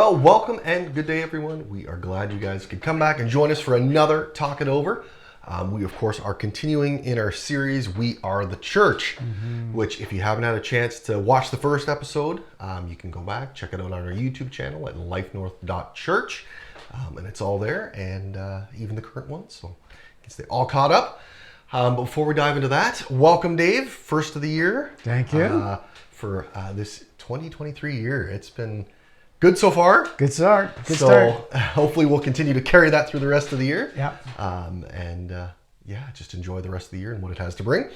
Well, welcome and good day, everyone. We are glad you guys could come back and join us for another Talk It Over. We, of course, are continuing in our series, We Are the Church, which if you haven't had a chance to watch the first episode, you can go back, check it out on our YouTube channel at LifeNorth.Church, and it's all there, and even the current one, so I guess they all caught up. But before we dive into that, welcome, Dave, first of the year. Thank you. For this 2023 year. It's been good so far. Good start. So hopefully we'll continue to carry that through the rest of the year. Yeah. Just enjoy the rest of the year and what it has to bring.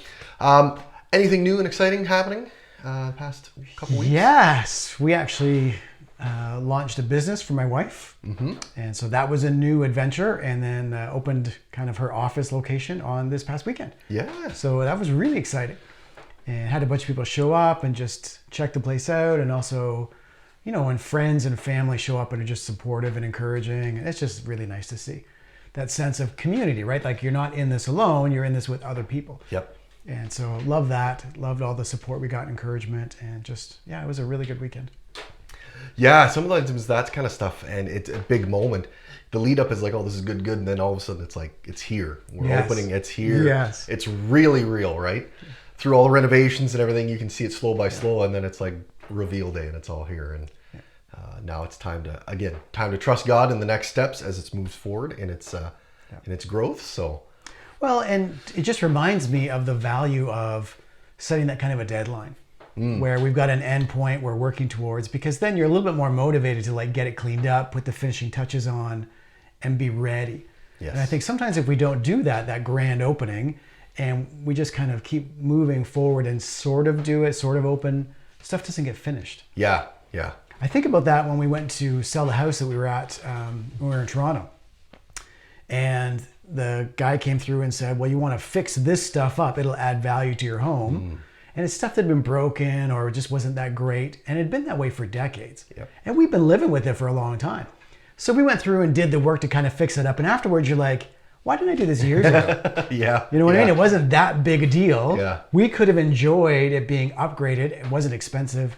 Anything new and exciting happening past couple weeks? Yes. We actually launched a business for my wife. Mm-hmm. And so that was a new adventure, and then opened kind of her office location on this past weekend. Yeah. So that was really exciting. And had a bunch of people show up and just check the place out, and also, you know, when friends and family show up and are just supportive and encouraging, it's just really nice to see that sense of community, right? Like you're not in this alone, you're in this with other people. Yep. And so love that. Loved all the support we got, encouragement, and just, it was a really good weekend. Yeah, sometimes that's kind of stuff, and it's a big moment. The lead up is like, oh, this is good, and then all of a sudden it's like, it's here. We're opening, it's here. Yes. It's really real, right? Through all the renovations and everything, you can see it slow by slow, and then it's like reveal day, and it's all here. And now it's time to trust God in the next steps as it moves forward in its growth. So, well, and it just reminds me of the value of setting that kind of a deadline, where we've got an end point we're working towards, because then you're a little bit more motivated to like get it cleaned up, put the finishing touches on, and be ready. Yes. And I think sometimes if we don't do that grand opening, and we just kind of keep moving forward and sort of open, stuff doesn't get finished. Yeah. I think about that when we went to sell the house that we were at when we were in Toronto. And the guy came through and said, well, you want to fix this stuff up. It'll add value to your home. And it's stuff that had been broken or just wasn't that great. And it had been that way for decades. Yep. And we've been living with it for a long time. So we went through and did the work to kind of fix it up. And afterwards, you're like, why didn't I do this years ago? Yeah. You know what I mean? It wasn't that big a deal. Yeah. We could have enjoyed it being upgraded. It wasn't expensive.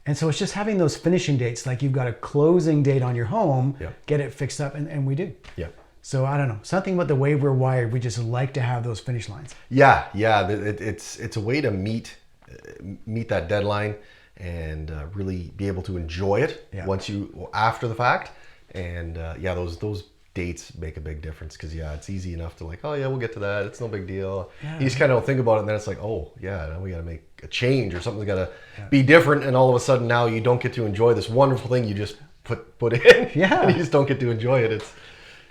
And so it's just having those finishing dates. Like you've got a closing date on your home, get it fixed up, and we do. Yeah. So I don't know. Something about the way we're wired, we just like to have those finish lines. Yeah. It's a way to meet that deadline and really be able to enjoy it after the fact. And those dates make a big difference, because it's easy enough to like, oh yeah, we'll get to that, it's no big deal. You just kind of don't think about it, and then it's like, oh yeah, now we got to make a change, or something's got to be different, and all of a sudden now you don't get to enjoy this wonderful thing you just put in. And you just don't get to enjoy it.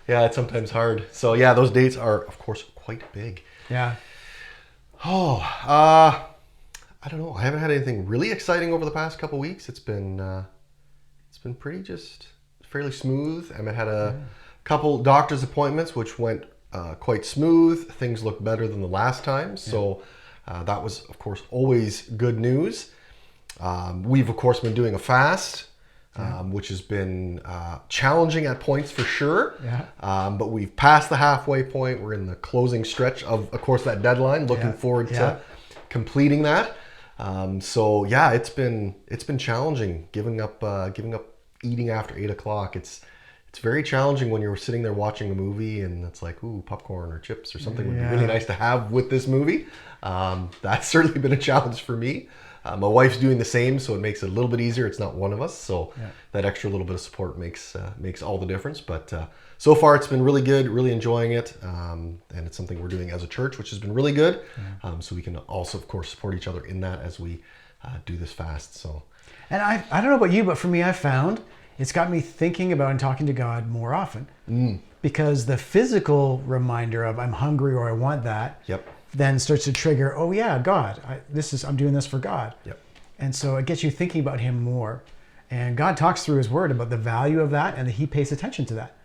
It's sometimes hard. So those dates are of course quite big. I don't know, I haven't had anything really exciting over the past couple weeks. It's been pretty just fairly smooth. I had a couple doctor's appointments, which went quite smooth. Things looked better than the last time. So that was, of course, always good news. We've, of course, been doing a fast, which has been challenging at points for sure. But we've passed the halfway point. We're in the closing stretch of course, that deadline. Looking forward to completing that. It's been challenging giving up eating after 8 o'clock. It's very challenging when you're sitting there watching a movie and it's like, ooh, popcorn or chips or something would be really nice to have with this movie. That's certainly been a challenge for me. My wife's doing the same, so it makes it a little bit easier. It's not one of us, so that extra little bit of support makes all the difference. But so far, it's been really good, really enjoying it. And it's something we're doing as a church, which has been really good. So we can also, of course, support each other in that as we do this fast. So, and I don't know about you, but for me, I found it's got me thinking about and talking to God more often, because the physical reminder of I'm hungry or I want that then starts to trigger, oh yeah, God, I'm doing this for God. And so it gets you thinking about him more. And God talks through his word about the value of that, and that he pays attention to that.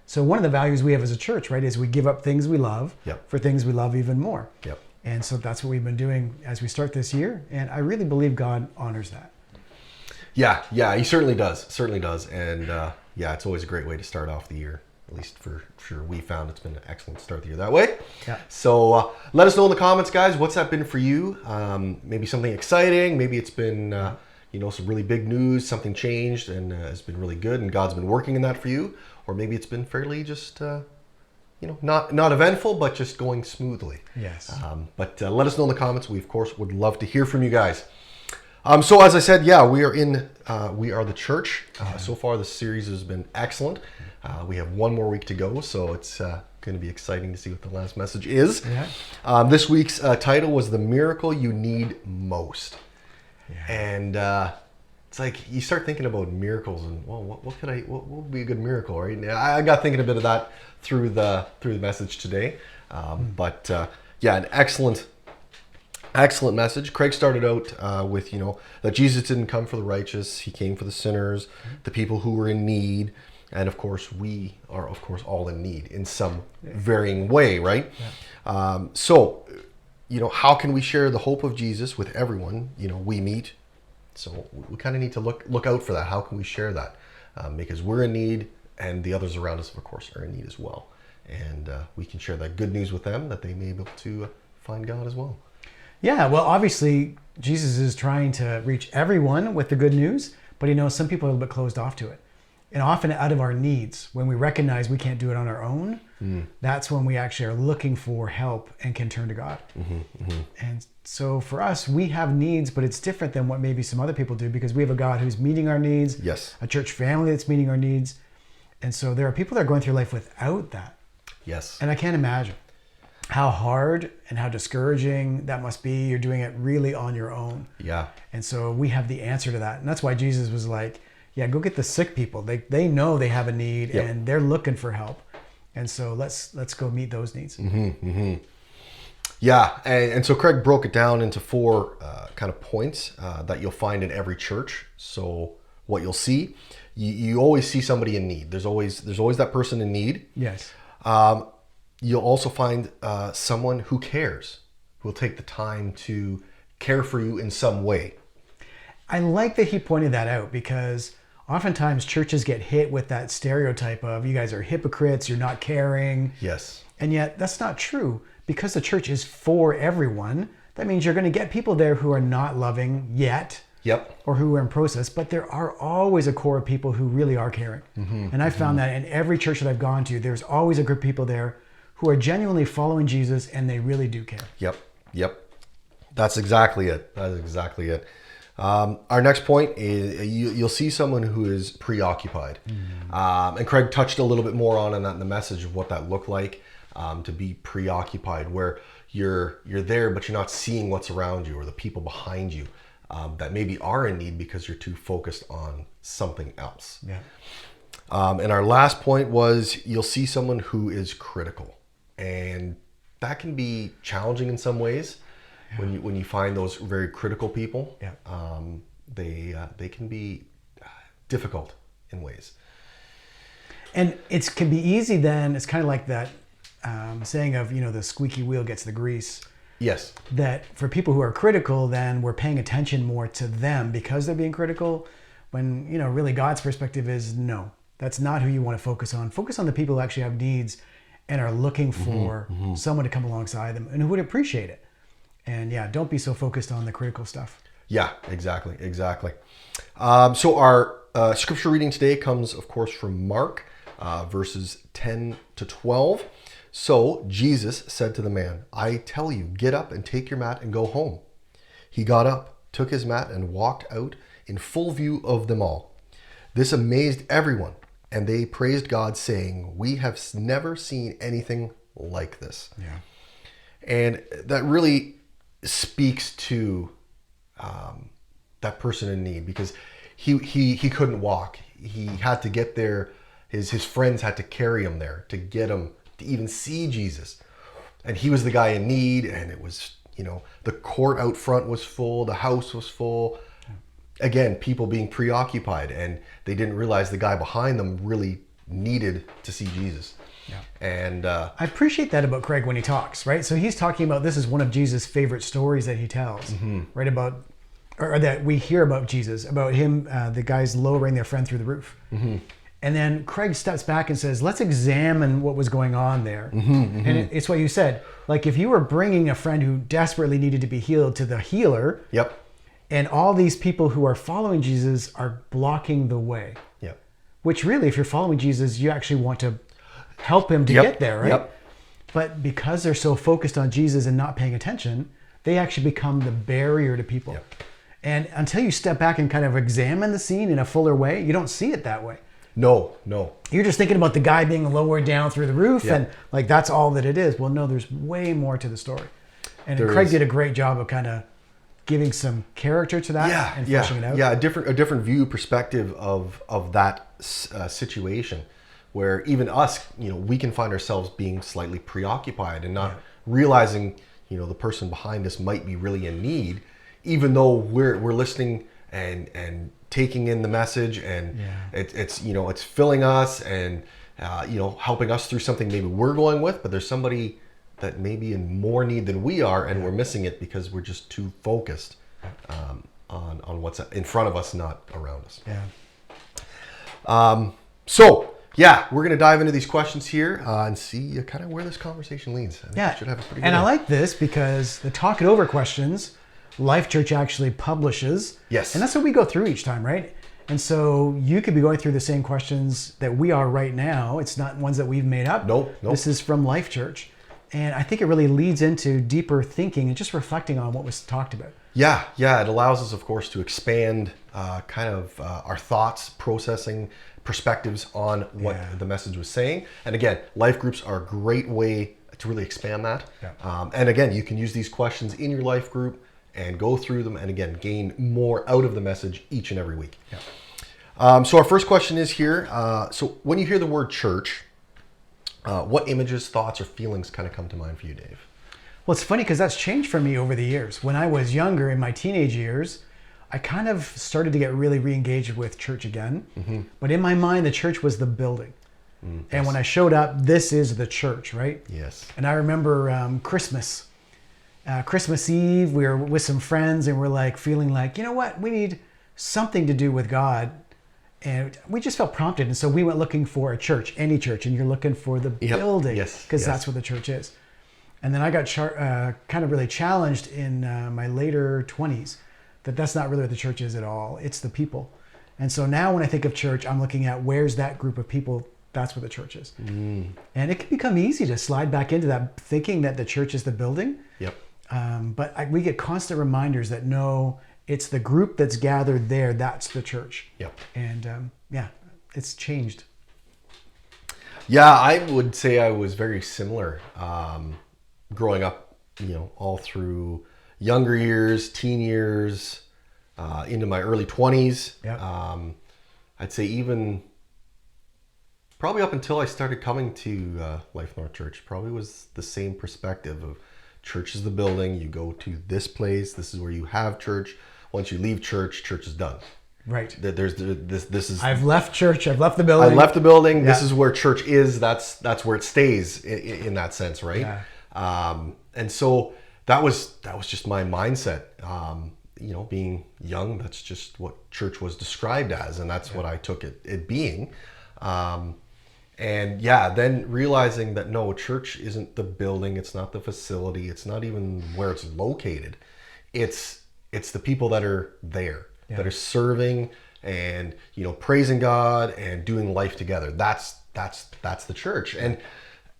So one of the values we have as a church, right, is we give up things we love for things we love even more. And so that's what we've been doing as we start this year. And I really believe God honors that. Yeah, he certainly does. And it's always a great way to start off the year. At least for sure, we found it's been an excellent start to the year that way. So let us know in the comments, guys, what's that been for you? Maybe something exciting. Maybe it's been some really big news, something changed and has been really good, and God's been working in that for you, or maybe it's been fairly just not eventful, but just going smoothly. Yes. But let us know in the comments. We of course would love to hear from you guys. So as I said, yeah, we are the church. So far, the series has been excellent. We have one more week to go, so it's going to be exciting to see what the last message is. Yeah. This week's title was "The Miracle You Need Most," and it's like you start thinking about miracles, and well, what would be a good miracle, right? And I got thinking a bit of that through the message today, but an excellent message. Craig started out with, that Jesus didn't come for the righteous. He came for the sinners, the people who were in need. And of course, we are, all in need in some varying way, right? Yeah. So, how can we share the hope of Jesus with everyone, we meet? So we kind of need to look out for that. How can we share that? Because we're in need, and the others around us, of course, are in need as well. And we can share that good news with them, that they may be able to find God as well. Yeah, well, obviously, Jesus is trying to reach everyone with the good news, but he knows some people are a little bit closed off to it. And often out of our needs, when we recognize we can't do it on our own, that's when we actually are looking for help and can turn to God. And so for us, we have needs, but it's different than what maybe some other people do, because we have a God who's meeting our needs, yes, a church family that's meeting our needs. And so there are people that are going through life without that. Yes. And I can't imagine how hard and how discouraging that must be. You're doing it really on your own. Yeah. And so we have the answer to that. And that's why Jesus was like, yeah, go get the sick people. They know they have a need, and they're looking for help. And so let's go meet those needs. Yeah. And so Craig broke it down into 4 kind of points that you'll find in every church. So what you'll see, you always see somebody in need. There's always that person in need. Yes. You'll also find someone who cares, who will take the time to care for you in some way. I like that he pointed that out, because oftentimes churches get hit with that stereotype of, you guys are hypocrites, you're not caring. Yes. And yet that's not true, because the church is for everyone. That means you're going to get people there who are not loving yet. Yep. Or who are in process, but there are always a core of people who really are caring. And I found that in every church that I've gone to, there's always a group of people there who are genuinely following Jesus, and they really do care. Yep. That's exactly it. Our next point is you'll see someone who is preoccupied. And Craig touched a little bit more on that in the message of what that looked like, to be preoccupied, where you're there, but you're not seeing what's around you or the people behind you that maybe are in need, because you're too focused on something else. Yeah. And our last point was you'll see someone who is critical. And that can be challenging in some ways. When you find those very critical people, they can be difficult in ways. And it can be easy then. It's kind of like that saying of, the squeaky wheel gets the grease. Yes. That for people who are critical, then we're paying attention more to them because they're being critical, when, really God's perspective is, no, that's not who you want to focus on. Focus on the people who actually have needs and are looking for someone to come alongside them and who would appreciate it. And don't be so focused on the critical stuff. Yeah, exactly. So our scripture reading today comes, of course, from Mark, verses 10 to 12. So Jesus said to the man, "I tell you, get up and take your mat and go home." He got up, took his mat, and walked out in full view of them all. This amazed everyone, and they praised God, saying, "We have never seen anything like this." Yeah. And that really speaks to that person in need, because he couldn't walk. He had to get there. His friends had to carry him there to get him to even see Jesus. And he was the guy in need, and it was, the court out front was full, the house was full. Again, people being preoccupied, and they didn't realize the guy behind them really needed to see Jesus. Yeah. And I appreciate that about Craig when he talks, right? So he's talking about, this is one of Jesus' favorite stories that he tells, right? About, or that we hear about Jesus, about him, the guys lowering their friend through the roof. And then Craig steps back and says, let's examine what was going on there. And it's what you said. Like, if you were bringing a friend who desperately needed to be healed to the healer, And all these people who are following Jesus are blocking the way. Yep. Which really, if you're following Jesus, you actually want to help him to get there, right? Yep. But because they're so focused on Jesus and not paying attention, they actually become the barrier to people. Yep. And until you step back and kind of examine the scene in a fuller way, you don't see it that way. No. You're just thinking about the guy being lowered down through the roof, Yeah. and like that's all that it is. Well, no, there's way more to the story. And There Craig is. did a great job of kind of giving some character to that and fleshing it out. Yeah, a different view, perspective of that situation, where even us, we can find ourselves being slightly preoccupied and not realizing, the person behind us might be really in need, even though we're listening and taking in the message, and it's filling us and helping us through something maybe we're going with, but there's somebody that may be in more need than we are, and we're missing it because we're just too focused on what's in front of us, not around us. We're going to dive into these questions here and see kind of where this conversation leads. I think we should have a pretty good I like this because the Talk It Over questions, Life Church actually publishes. Yes. And that's what we go through each time, right? And so you could be going through the same questions that we are right now. It's not ones that we've made up. Nope. This is from Life Church. And I think it really leads into deeper thinking and just reflecting on what was talked about. Yeah. It allows us, of course, to expand our thoughts, processing, perspectives on what the message was saying. And again, life groups are a great way to really expand that. And again, you can use these questions in your life group and go through them and again, gain more out of the message each and every week. So our first question is here. So when you hear the word church, what images, thoughts, or feelings kind of come to mind for you, Dave? Well, it's funny because that's changed for me over the years. When I was younger, in my teenage years, I kind of started to get really re-engaged with church again. Mm-hmm. But in my mind, the church was the building. And when I showed up, this is the church, right? Yes. And I remember Christmas Eve, we were with some friends and we're like feeling like, you know what, we need something to do with God. And we just felt prompted. And so we went looking for a church, any church, and you're looking for the building because that's what the church is. And then I got kind of really challenged in my later 20s that that's not really what the church is at all. It's the people. And so now when I think of church, I'm looking at where's that group of people. That's what the church is. And it can become easy to slide back into that thinking that the church is the building. But we get constant reminders that no, it's the group that's gathered there. That's the church. And it's changed. Yeah, I would say I was very similar growing up, all through younger years, teen years, into my early 20s. I'd say even probably up until I started coming to LifeNorth.Church, probably was the same perspective of church is the building. You go to this place. This is where you have church. Once you leave church, church is done. Right. This is. I've left church. I've left the building. I left the building. Yeah. This is where church is. That's where it stays in that sense, right? And so that was just my mindset. Being young, that's just what church was described as, and that's what I took it being. Then realizing that no, church isn't the building, it's not the facility, it's not even where it's located. It's the people that are there, that are serving and praising God and doing life together. That's the church. And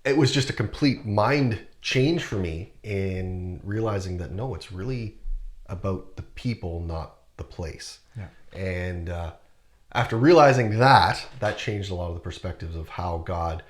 it was just a complete mind change for me in realizing that no, it's really about the people, not the place. And after realizing that changed a lot of the perspectives of how God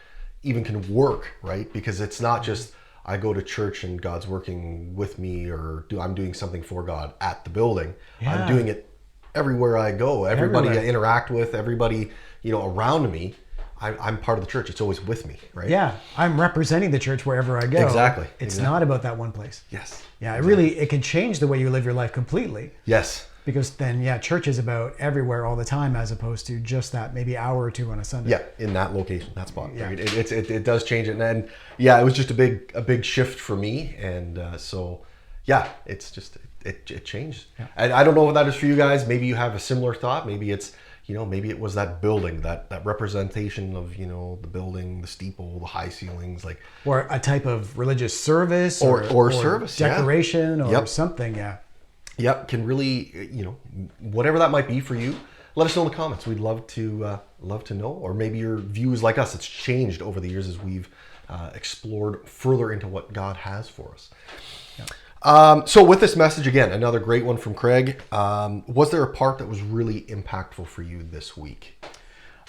even can work, right? Because it's not just I go to church and God's working with me, or I'm doing something for God at the building. I'm doing it everywhere I go. Everybody I interact with, everybody around me, I'm part of the church. It's always with me, right? Yeah, I'm representing the church wherever I go. Exactly. It's not about that one place. Yes. Yeah, it can change the way you live your life completely. Yes. Because then, church is about everywhere all the time, as opposed to just that maybe hour or two on a Sunday. Yeah, in that location, that spot. Yeah. Right? It does change it, and it was just a big shift for me, and it's just it changed. Yeah. And I don't know what that is for you guys. Maybe you have a similar thought. Maybe it's maybe it was that building, that representation of the building, the steeple, the high ceilings, or a type of religious service or service decoration or something. Yeah. Yep, can really, whatever that might be for you, let us know in the comments. We'd love to know, or maybe your view is like us. It's changed over the years as we've explored further into what God has for us. Yeah. So with this message, again, another great one from Craig. Was there a part that was really impactful for you this week?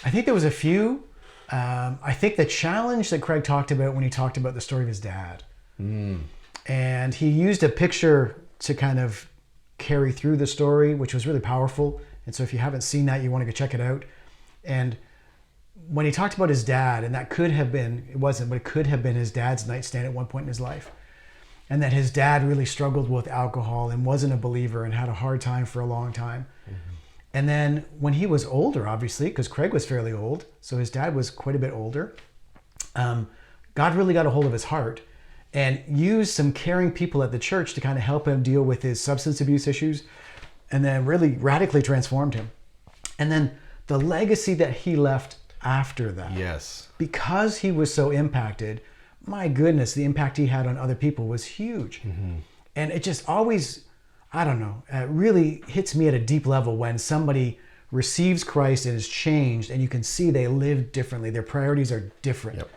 I think there was a few. I think the challenge that Craig talked about when he talked about the story of his dad. And he used a picture to kind of carry through the story, which was really powerful. And so if you haven't seen that, you want to go check it out. And when he talked about his dad, and that could have been, it wasn't, but it could have been his dad's nightstand at one point in his life. And that his dad really struggled with alcohol and wasn't a believer and had a hard time for a long time. And then when he was older, obviously, because Craig was fairly old, so his dad was quite a bit older, God really got a hold of his heart and used some caring people at the church to kind of help him deal with his substance abuse issues, and then really radically transformed him. And then the legacy that he left after that. Yes. Because he was so impacted, my goodness, the impact he had on other people was huge. And it just always, I don't know, it really hits me at a deep level when somebody receives Christ and is changed, and you can see they live differently. Their priorities are different. Yep.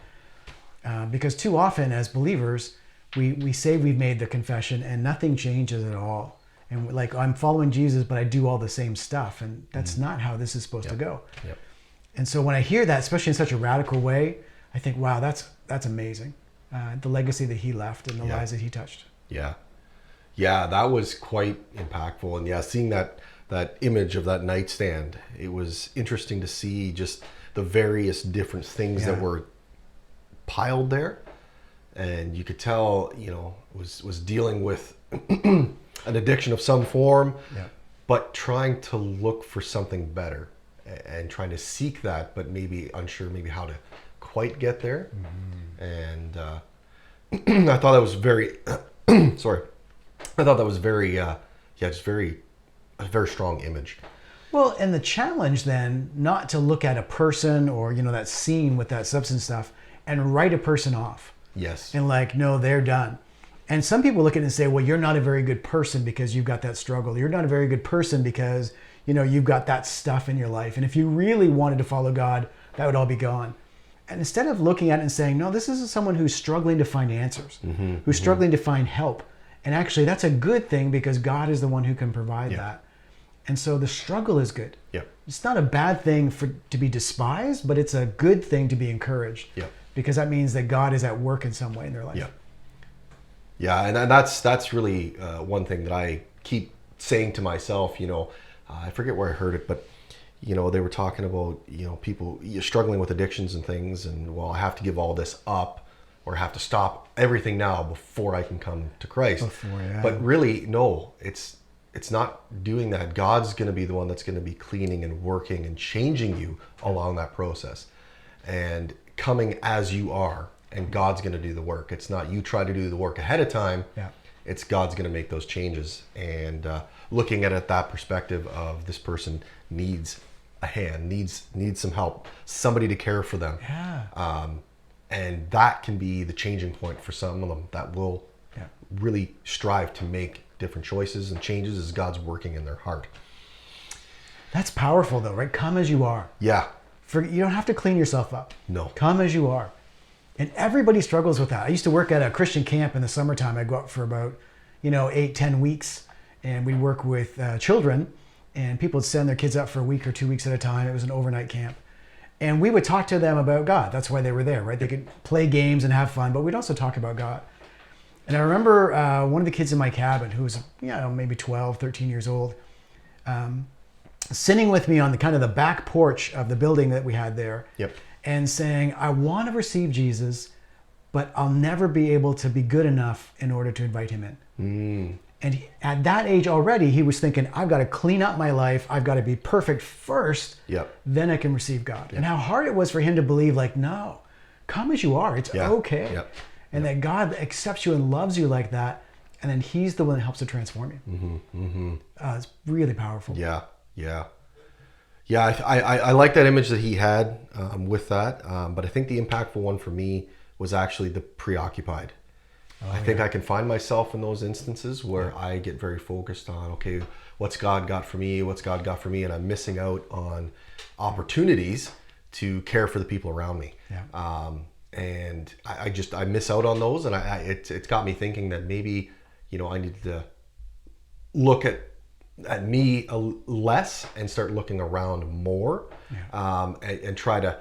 Because too often as believers, we say we've made the confession and nothing changes at all. And like, I'm following Jesus, but I do all the same stuff. And that's not how this is supposed to go. Yep. And so when I hear that, especially in such a radical way, I think, wow, that's amazing. The legacy that he left and the lives that he touched. Yeah. Yeah, that was quite impactful. And yeah, seeing that image of that nightstand, it was interesting to see just the various different things that were piled there. And you could tell, was dealing with an addiction of some form, but trying to look for something better and trying to seek that, but maybe unsure maybe how to quite get there. And I thought that was very, sorry. I thought that was very, a very strong image. Well, and the challenge then, not to look at a person or, that scene with that substance stuff and write a person off. Yes. And like, no, they're done. And some people look at it and say, well, you're not a very good person because you've got that struggle. You're not a very good person because, you've got that stuff in your life. And if you really wanted to follow God, that would all be gone. And instead of looking at it and saying, no, this is someone who's struggling to find answers, who's struggling to find help. And actually, that's a good thing because God is the one who can provide that. And so the struggle is good. It's not a bad thing to be despised, but it's a good thing to be encouraged. Because that means that God is at work in some way in their life. Yeah, and that's really one thing that I keep saying to myself. I forget where I heard it, but they were talking about people struggling with addictions and things, and well, I have to give all this up, or have to stop everything now before I can come to Christ. But really, no, it's not doing that. God's going to be the one that's going to be cleaning and working and changing you along that process, and coming as you are, and God's going to do the work. It's not you try to do the work ahead of time. It's God's going to make those changes. And looking at it that perspective of this person needs a hand, needs some help, somebody to care for them. And that can be the changing point for some of them that will really strive to make different choices and changes as God's working in their heart. That's powerful though, right? Come as you are. You don't have to clean yourself up. No. Come as you are. And everybody struggles with that. I used to work at a Christian camp in the summertime. I'd go out for about, 8-10 weeks, and we'd work with children, and people would send their kids up for a week or 2 weeks at a time. It was an overnight camp. And we would talk to them about God. That's why they were there, right? They could play games and have fun, but we'd also talk about God. And I remember one of the kids in my cabin who was, maybe 12, 13 years old, sitting with me on the back porch of the building that we had there. And saying, I want to receive Jesus, but I'll never be able to be good enough in order to invite him in. And at that age already, he was thinking, I've got to clean up my life. I've got to be perfect first. Then I can receive God. And how hard it was for him to believe, no, come as you are. It's okay. And that God accepts you and loves you like that. And then he's the one that helps to transform you. It's really powerful. Yeah, I like that image that he had with that. But I think the impactful one for me was actually the preoccupied. I think I can find myself in those instances where I get very focused on, okay, what's God got for me? What's God got for me? And I'm missing out on opportunities to care for the people around me. Yeah. And I miss out on those. And it's got me thinking that maybe, I need to look at me less and start looking around more. Yeah. And try to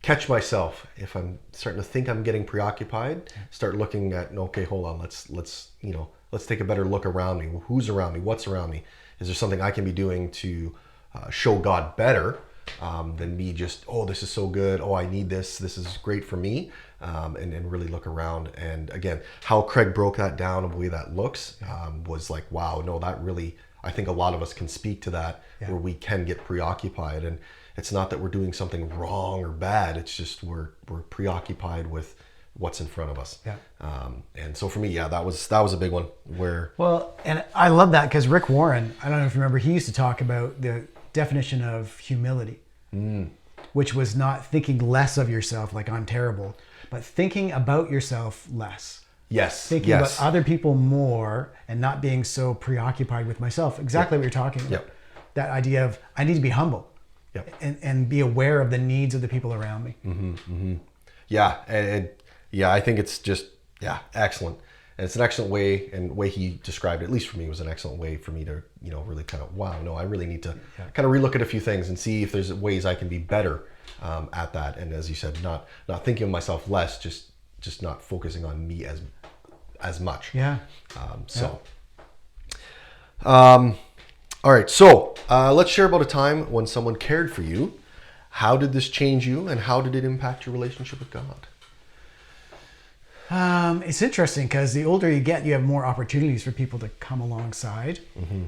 catch myself if I'm starting to think I'm getting preoccupied. Start looking at, okay, hold on, let's take a better look around me. Who's around me? What's around me? Is there something I can be doing to show God better than me just, oh, this is so good, oh, I need this, this is great for me, and really look around. And again, how Craig broke that down of the way that looks was like, wow, no, that really, I think a lot of us can speak to that, where we can get preoccupied. And it's not that we're doing something wrong or bad, it's just we're preoccupied with what's in front of us. Yeah. And so for me, that was a big one. Well, and I love that because Rick Warren, I don't know if you remember, he used to talk about the definition of humility, which was not thinking less of yourself, like I'm terrible, but thinking about yourself less. Yes. Thinking about other people more and not being so preoccupied with myself. Exactly what you're talking about. Yep. That idea of I need to be humble. Yep. And be aware of the needs of the people around me. Mm-hmm, mm-hmm. Yeah. And I think it's just, excellent. And it's an excellent way, and the way he described it, at least for me, was an excellent way for me to, really kind of, wow, no, I really need to kind of relook at a few things and see if there's ways I can be better at that. And as you said, not thinking of myself less, just not focusing on me as much. Yeah. All right. So let's share about a time when someone cared for you. How did this change you, and how did it impact your relationship with God? It's interesting because the older you get, you have more opportunities for people to come alongside.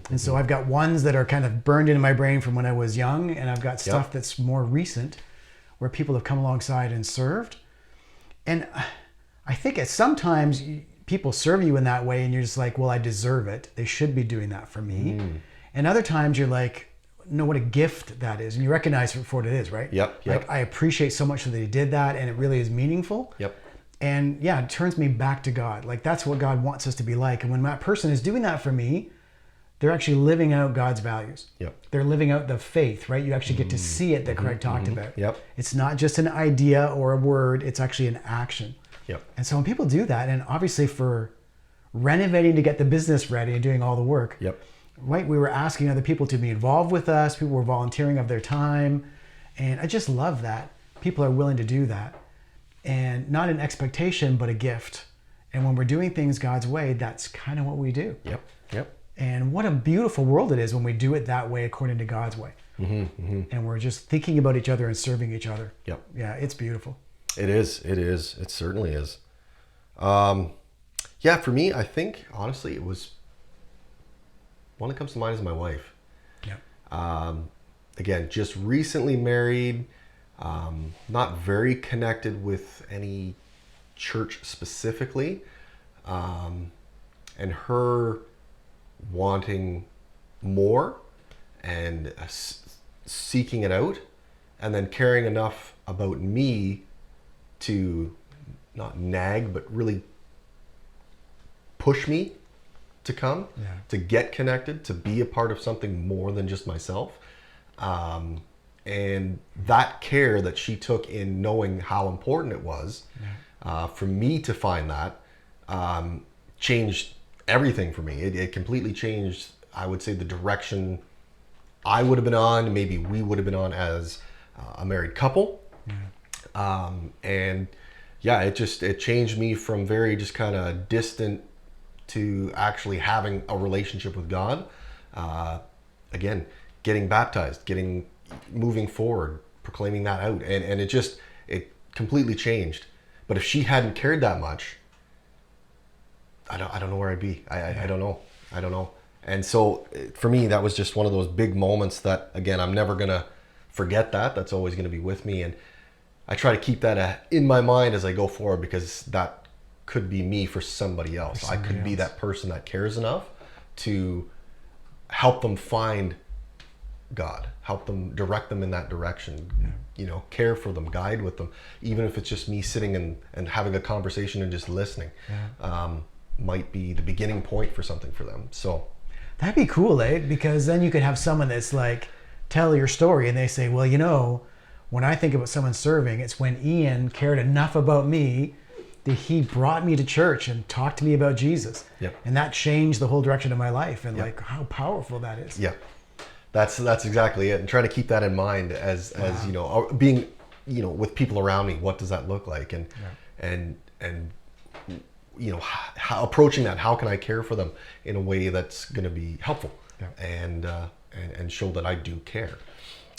And so I've got ones that are kind of burned into my brain from when I was young, and I've got stuff that's more recent where people have come alongside and served. And I think sometimes people serve you in that way and you're just like, well, I deserve it. They should be doing that for me. And other times you're like, no, what a gift that is. And you recognize it for what it is, right? Yep. Like, I appreciate so much that they did that, and it really is meaningful. Yep. And it turns me back to God. Like, that's what God wants us to be like. And when that person is doing that for me, they're actually living out God's values. Yep. They're living out the faith, right? You actually get to see it that Craig talked about. Yep. It's not just an idea or a word, it's actually an action. Yep. And so when people do that, and obviously for renovating to get the business ready and doing all the work, right? We were asking other people to be involved with us. People were volunteering of their time. And I just love that. People are willing to do that. And not an expectation, but a gift. And when we're doing things God's way, that's kind of what we do. Yep. And what a beautiful world it is when we do it that way, according to God's way. And we're just thinking about each other and serving each other. Yep. Yeah, it's beautiful. It is. It certainly is. For me, I think, honestly, it was, one that comes to mind is my wife. Yeah. Again, just recently married, not very connected with any church specifically, and her wanting more and seeking it out, and then caring enough about me to not nag, but really push me to come, to get connected, to be a part of something more than just myself. And that care that she took in knowing how important it was for me to find that changed everything for me. It completely changed, I would say, the direction I would have been on, maybe we would have been on as a married couple. It changed me from very just kind of distant to actually having a relationship with God. Again, getting baptized, moving forward, proclaiming that out. And it completely changed. But if she hadn't cared that much, I don't know where I'd be. I don't know. And so for me, that was just one of those big moments that, again, I'm never going to forget that. That's always going to be with me. And I try to keep that in my mind as I go forward, because that could be me for somebody else. I could be that person that cares enough to help them find God, help them, direct them in that direction, care for them, guide with them, even if it's just me sitting and having a conversation and just listening, might be the beginning point for something for them. So that'd be cool, because then you could have someone that's like, tell your story, and they say, well, when I think about someone serving, it's when Ian cared enough about me that he brought me to church and talked to me about Jesus. Yep. And that changed the whole direction of my life, and like how powerful that is. Yeah. That's exactly it. And trying to keep that in mind as being, with people around me, what does that look like? And how approaching that, how can I care for them in a way that's going to be helpful and show that I do care.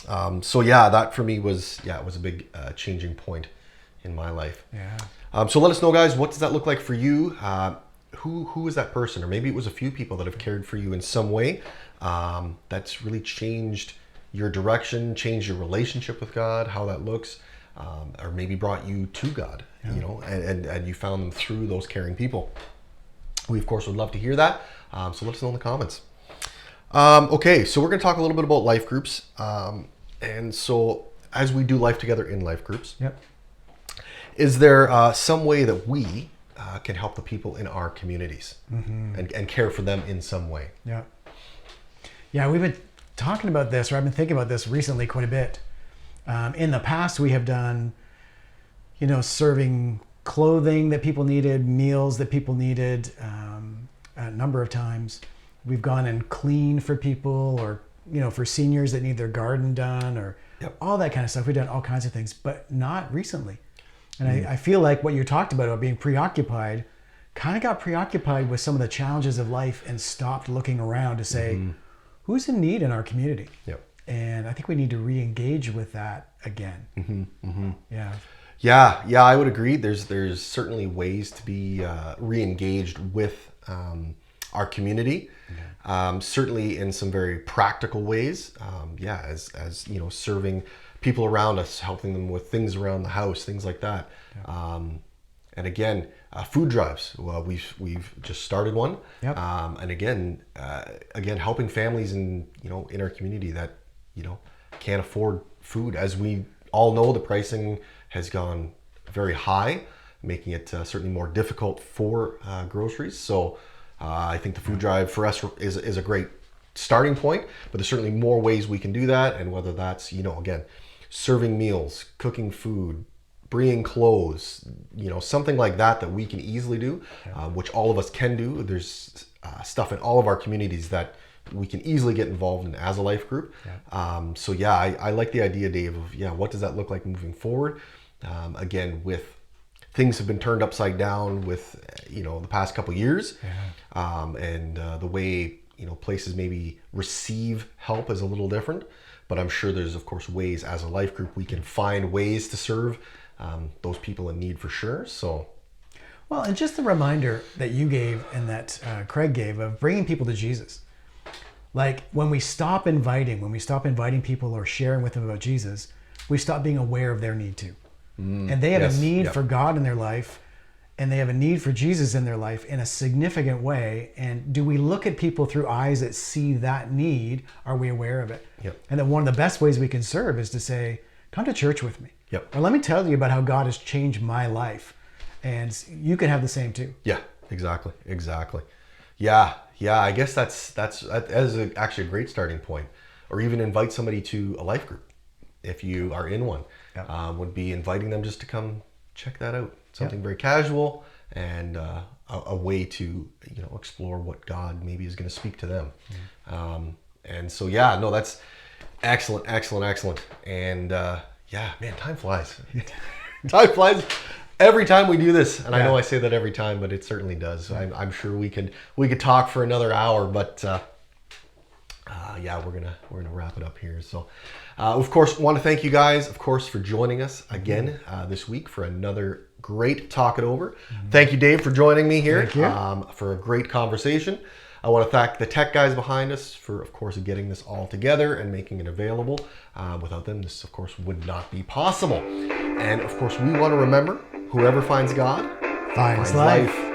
That for me was a big changing point in my life. Yeah. So let us know, guys, what does that look like for you? Who is that person? Or maybe it was a few people that have cared for you in some way that's really changed your direction, changed your relationship with God, how that looks, or maybe brought you to God, and you found them through those caring people. We, of course, would love to hear that. So let us know in the comments. Okay, so we're going to talk a little bit about life groups. And so as we do life together in life groups, is there some way that we can help the people in our communities and care for them in some way? Yeah, we've been talking about this, or I've been thinking about this recently quite a bit. In the past, we have done, serving clothing that people needed, meals that people needed, a number of times. We've gone and cleaned for people, or, for seniors that need their garden done, or all that kind of stuff. We've done all kinds of things, but not recently. And I feel like what you talked about being preoccupied, kind of got preoccupied with some of the challenges of life and stopped looking around to say, who's in need in our community? And I think we need to re-engage with that again. Yeah, I would agree. There's certainly ways to be re-engaged with our community. Certainly in some very practical ways. As serving people around us, helping them with things around the house, things like that. And again, food drives. Well, we've just started one. And again, helping families in our community that can't afford food. As we all know, the pricing has gone very high, making it certainly more difficult for groceries. So I think the food drive for us is a great starting point, but there's certainly more ways we can do that. And whether that's, again, serving meals, cooking food, bringing clothes, something like that we can easily do, which all of us can do. There's stuff in all of our communities that we can easily get involved in as a life group. I like the idea, Dave, of what does that look like moving forward? Again, with things have been turned upside down with the past couple years, and the way places maybe receive help is a little different. But I'm sure there's, of course, ways as a life group we can find ways to serve those people in need for sure. So, well, and just the reminder that you gave and that Craig gave of bringing people to Jesus. Like when we stop inviting people or sharing with them about Jesus, we stop being aware of their need too. And they have a need for God in their life, and they have a need for Jesus in their life in a significant way. And do we look at people through eyes that see that need? Are we aware of it? And then one of the best ways we can serve is to say, come to church with me. Or let me tell you about how God has changed my life. And you can have the same too. Yeah, exactly. Yeah, I guess that is actually a great starting point. Or even invite somebody to a life group if you are in one. Would be inviting them just to come check that out. Something very casual and a way to explore what God maybe is going to speak to them. And so that's excellent. And man, time flies. Time flies every time we do this. And I know I say that every time, but it certainly does. I'm sure we could talk for another hour, but we're gonna wrap it up here. So, of course, want to thank you guys, of course, for joining us again this week for another great Talk It Over. Thank you, Dave, for joining me here for a great conversation. I want to thank the tech guys behind us for, of course, getting this all together and making it available. Without them, this, of course, would not be possible. And, of course, we want to remember, whoever finds God finds life.